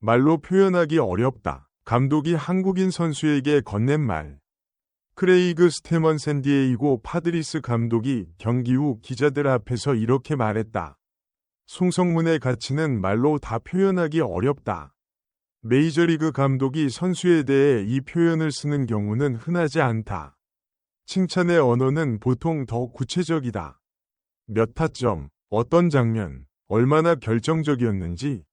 말로 표현하기 어렵다. 감독이 한국인 선수에게 건넨 말. 크레이그 스테먼 샌디에이고 파드리스 감독이 경기 후 기자들 앞에서 이렇게 말했다. 송성문의 가치는 말로 다 표현하기 어렵다. 메이저리그 감독이 선수에 대해 이 표현을 쓰는 경우는 흔하지 않다. 칭찬의 언어는 보통 더 구체적이다. 몇 타점, 어떤 장면, 얼마나 결정적이었는지.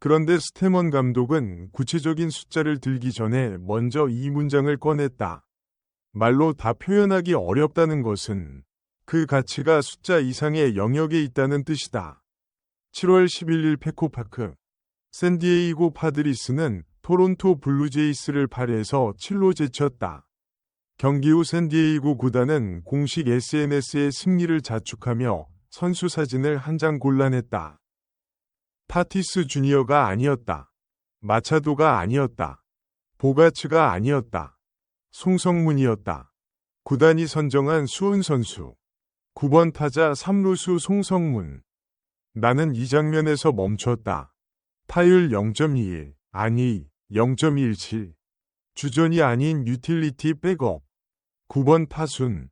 그런데 스테먼 감독은 구체적인 숫자를 들기 전에 먼저 이 문장을 꺼냈다. 말로 다 표현하기 어렵다는 것은 그 가치가 숫자 이상의 영역에 있다는 뜻이다. 7월 11일 페코파크. 샌디에이고 파드리스는 토론토 블루제이스를 8에서 7로 제쳤다. 경기 후 샌디에이고 구단은 공식 SNS에 승리를 자축하며 선수 사진을 한 장 골라냈다. 타티스 주니어가 아니었다. 마차도가 아니었다. 보가츠가 아니었다. 송성문이었다. 구단이 선정한 수훈 선수. 9번 타자 3루수 송성문. 나는 이 장면에서 멈췄다. 타율 0.21, 아니 0.17. 주전이 아닌 유틸리티 백업. 9번 타순.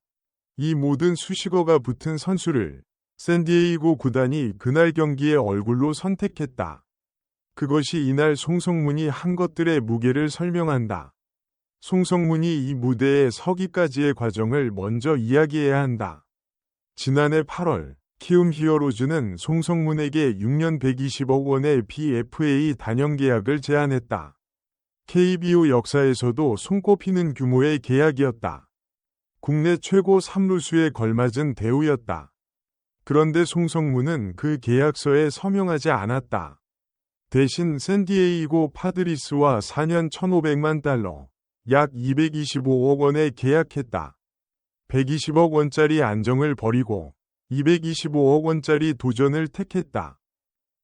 이 모든 수식어가 붙은 선수를 샌디에이고 구단이 그날 경기의 얼굴로 선택했다. 그것이 이날 송성문이 한 것들의 무게를 설명한다. 송성문이 이 무대에 서기까지의 과정을 먼저 이야기해야 한다. 지난해 8월 키움 히어로즈는 송성문에게 6년 120억 원의 PFA 단형 계약을 제안했다. KBO 역사에서도 손꼽히는 규모의 계약이었다. 국내 최고 3루수에 걸맞은 대우였다. 그런데 송성문은 그 계약서에 서명하지 않았다. 대신 샌디에이고 파드리스와 4년 1,500만 달러, 약 225억 원에 계약했다. 120억 원짜리 안정을 버리고 225억 원짜리 도전을 택했다.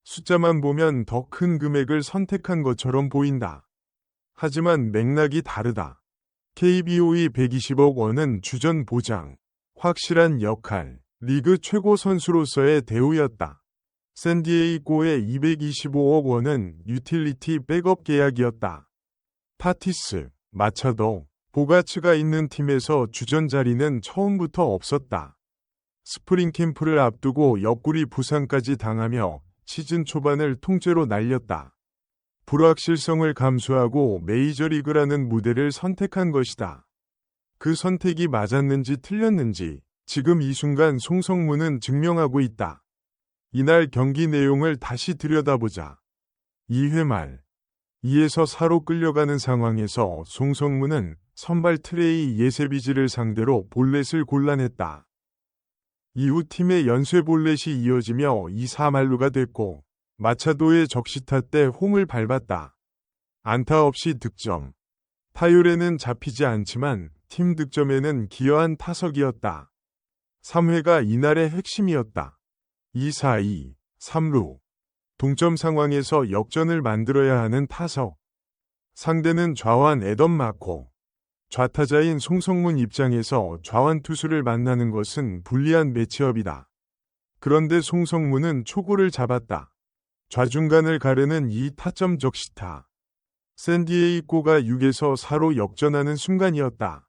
숫자만 보면 더 큰 금액을 선택한 것처럼 보인다. 하지만 맥락이 다르다. KBO의 120억 원은 주전 보장, 확실한 역할, 리그 최고 선수로서의 대우였다. 샌디에이고의 225억 원은 유틸리티 백업 계약이었다. 타티스, 마차도, 보가츠가 있는 팀에서 주전 자리는 처음부터 없었다. 스프링 캠프를 앞두고 옆구리 부상까지 당하며 시즌 초반을 통째로 날렸다. 불확실성을 감수하고 메이저리그라는 무대를 선택한 것이다. 그 선택이 맞았는지 틀렸는지 지금 이 순간 송성문은 증명하고 있다. 이날 경기 내용을 다시 들여다보자. 2회 말 2에서 4로 끌려가는 상황에서 송성문은 선발 트레이 예세비지를 상대로 볼넷을 골라냈다. 이후 팀의 연쇄 볼넷이 이어지며 2사 만루가 됐고 마차도의 적시타 때 홈을 밟았다. 안타 없이 득점. 타율에는 잡히지 않지만 팀 득점에는 기여한 타석이었다. 3회가 이날의 핵심이었다. 2-4-2, 3루. 동점 상황에서 역전을 만들어야 하는 타석. 상대는 좌완 애덤 마코. 좌타자인 송성문 입장에서 좌완 투수를 만나는 것은 불리한 매치업이다. 그런데 송성문은 초구를 잡았다. 좌중간을 가르는 이 타점 적시타. 샌디에이고가 6에서 4로 역전하는 순간이었다.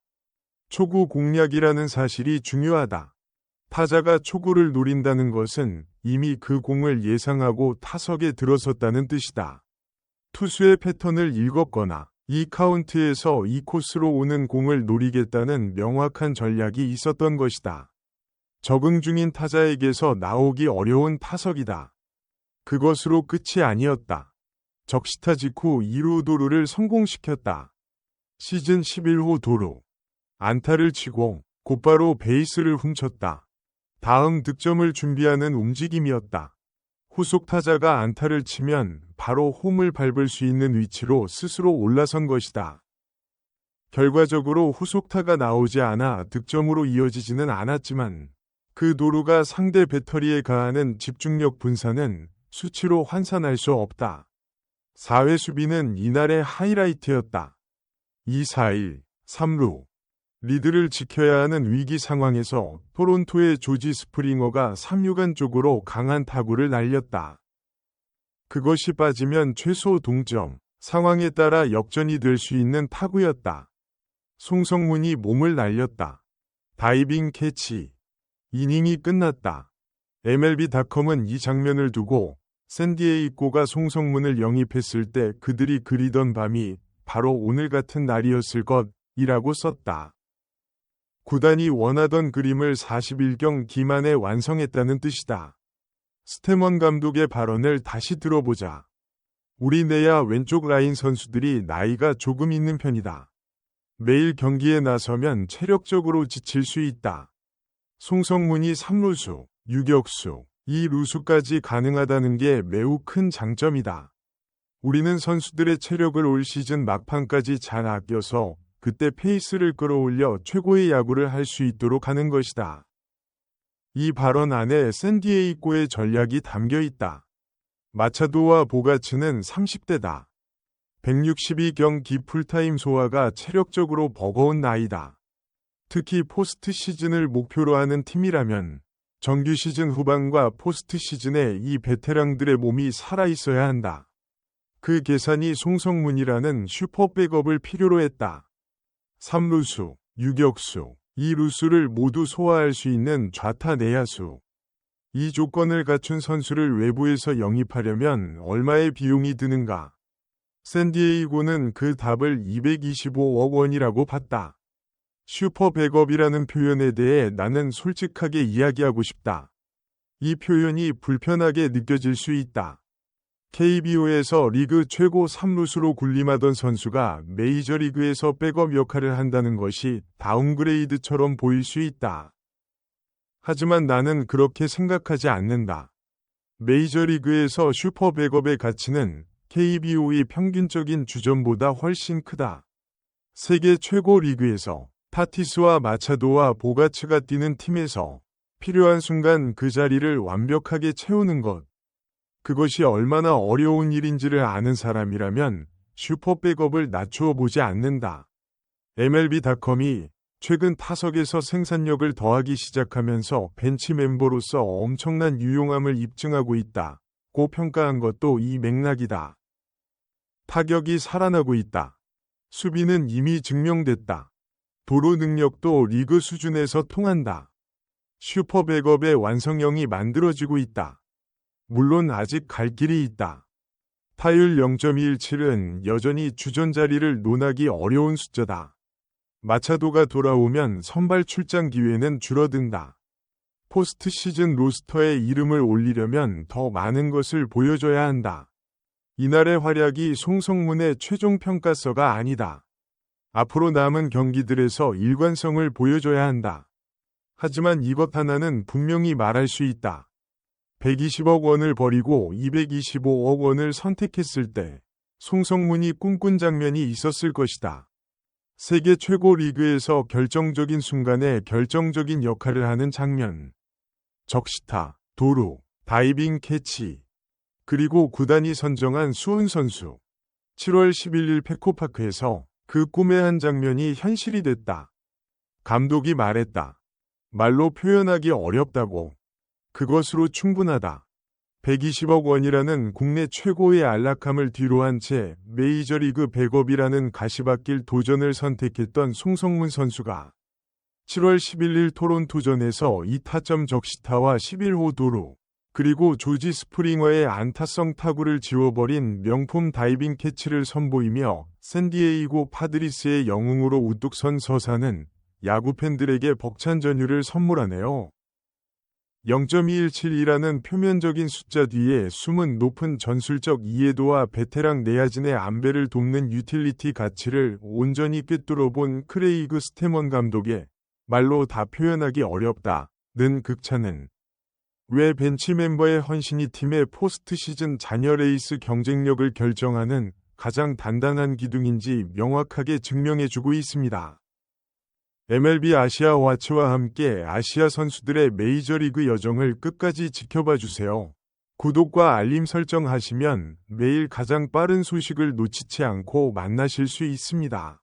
초구 공략이라는 사실이 중요하다. 타자가 초구를 노린다는 것은 이미 그 공을 예상하고 타석에 들어섰다는 뜻이다. 투수의 패턴을 읽었거나 이 카운트에서 이 코스로 오는 공을 노리겠다는 명확한 전략이 있었던 것이다. 적응 중인 타자에게서 나오기 어려운 타석이다. 그것으로 끝이 아니었다. 적시타 직후 2루 도루를 성공시켰다. 시즌 11호 도루. 안타를 치고 곧바로 베이스를 훔쳤다. 다음 득점을 준비하는 움직임이었다. 후속 타자가 안타를 치면 바로 홈을 밟을 수 있는 위치로 스스로 올라선 것이다. 결과적으로 후속타가 나오지 않아 득점으로 이어지지는 않았지만 그 도루가 상대 배터리에 가하는 집중력 분산은 수치로 환산할 수 없다. 4회 수비는 이날의 하이라이트였다. 2-4-1, 3루. 리드를 지켜야 하는 위기 상황에서 토론토의 조지 스프링어가 3루간 쪽으로 강한 타구를 날렸다. 그것이 빠지면 최소 동점, 상황에 따라 역전이 될 수 있는 타구였다. 송성문이 몸을 날렸다. 다이빙 캐치. 이닝이 끝났다. MLB.com은 이 장면을 두고 샌디에이고가 송성문을 영입했을 때 그들이 그리던 밤이 바로 오늘 같은 날이었을 것이라고 썼다. 구단이 원하던 그림을 40일경 기만에 완성했다는 뜻이다. 스태먼 감독의 발언을 다시 들어보자. 우리 내야 왼쪽 라인 선수들이 나이가 조금 있는 편이다. 매일 경기에 나서면 체력적으로 지칠 수 있다. 송성문이 3루수, 유격수, 2루수까지 가능하다는 게 매우 큰 장점이다. 우리는 선수들의 체력을 올 시즌 막판까지 잘 아껴서 그때 페이스를 끌어올려 최고의 야구를 할 수 있도록 하는 것이다. 이 발언 안에 샌디에이고의 전략이 담겨 있다. 마차도와 보가츠는 30대다. 162경기 풀타임 소화가 체력적으로 버거운 나이다. 특히 포스트 시즌을 목표로 하는 팀이라면 정규 시즌 후반과 포스트 시즌에 이 베테랑들의 몸이 살아있어야 한다. 그 계산이 송성문이라는 슈퍼 백업을 필요로 했다. 3루수, 유격수, 2루수를 모두 소화할 수 있는 좌타 내야수. 이 조건을 갖춘 선수를 외부에서 영입하려면 얼마의 비용이 드는가? 샌디에이고는 그 답을 225억 원이라고 봤다. 슈퍼 백업이라는 표현에 대해 나는 솔직하게 이야기하고 싶다. 이 표현이 불편하게 느껴질 수 있다. KBO에서 리그 최고 3루수로 군림하던 선수가 메이저리그에서 백업 역할을 한다는 것이 다운그레이드처럼 보일 수 있다. 하지만 나는 그렇게 생각하지 않는다. 메이저리그에서 슈퍼 백업의 가치는 KBO의 평균적인 주전보다 훨씬 크다. 세계 최고 리그에서 타티스와 마차도와 보가츠가 뛰는 팀에서 필요한 순간 그 자리를 완벽하게 채우는 것. 그것이 얼마나 어려운 일인지를 아는 사람이라면 슈퍼 백업을 낮추어 보지 않는다. MLB.com이 최근 타석에서 생산력을 더하기 시작하면서 벤치 멤버로서 엄청난 유용함을 입증하고 있다고 평가한 것도 이 맥락이다. 타격이 살아나고 있다. 수비는 이미 증명됐다. 도루 능력도 리그 수준에서 통한다. 슈퍼 백업의 완성형이 만들어지고 있다. 물론 아직 갈 길이 있다. 타율 0.27은 여전히 주전 자리를 논하기 어려운 숫자다. 마차도가 돌아오면 선발 출장 기회는 줄어든다. 포스트 시즌 로스터에 이름을 올리려면 더 많은 것을 보여줘야 한다. 이날의 활약이 송성문의 최종 평가서가 아니다. 앞으로 남은 경기들에서 일관성을 보여줘야 한다. 하지만 이것 하나는 분명히 말할 수 있다. 120억 원을 버리고 225억 원을 선택했을 때 송성문이 꿈꾼 장면이 있었을 것이다. 세계 최고 리그에서 결정적인 순간에 결정적인 역할을 하는 장면. 적시타, 도루, 다이빙 캐치. 그리고 구단이 선정한 수훈 선수. 7월 11일 페코파크에서 그 꿈의 한 장면이 현실이 됐다. 감독이 말했다. 말로 표현하기 어렵다고. 그것으로 충분하다. 120억 원이라는 국내 최고의 안락함을 뒤로한 채 메이저리그 백업이라는 가시밭길 도전을 선택했던 송성문 선수가 7월 11일 토론토전에서 2타점 적시타와 11호 도루, 그리고 조지 스프링어의 안타성 타구를 지워버린 명품 다이빙 캐치를 선보이며 샌디에이고 파드리스의 영웅으로 우뚝 선 서사는 야구 팬들에게 벅찬 전율을 선물하네요. 0.217이라는 표면적인 숫자 뒤에 숨은 높은 전술적 이해도와 베테랑 내야진의 안배를 돕는 유틸리티 가치를 온전히 꿰뚫어 본 크레이그 스태먼 감독의 말로 다 표현하기 어렵다는 극찬은 왜 벤치 멤버의 헌신이 팀의 포스트 시즌 잔여 레이스 경쟁력을 결정하는 가장 단단한 기둥인지 명확하게 증명해주고 있습니다. MLB 아시아 와치와 함께 아시아 선수들의 메이저리그 여정을 끝까지 지켜봐 주세요. 구독과 알림 설정하시면 매일 가장 빠른 소식을 놓치지 않고 만나실 수 있습니다.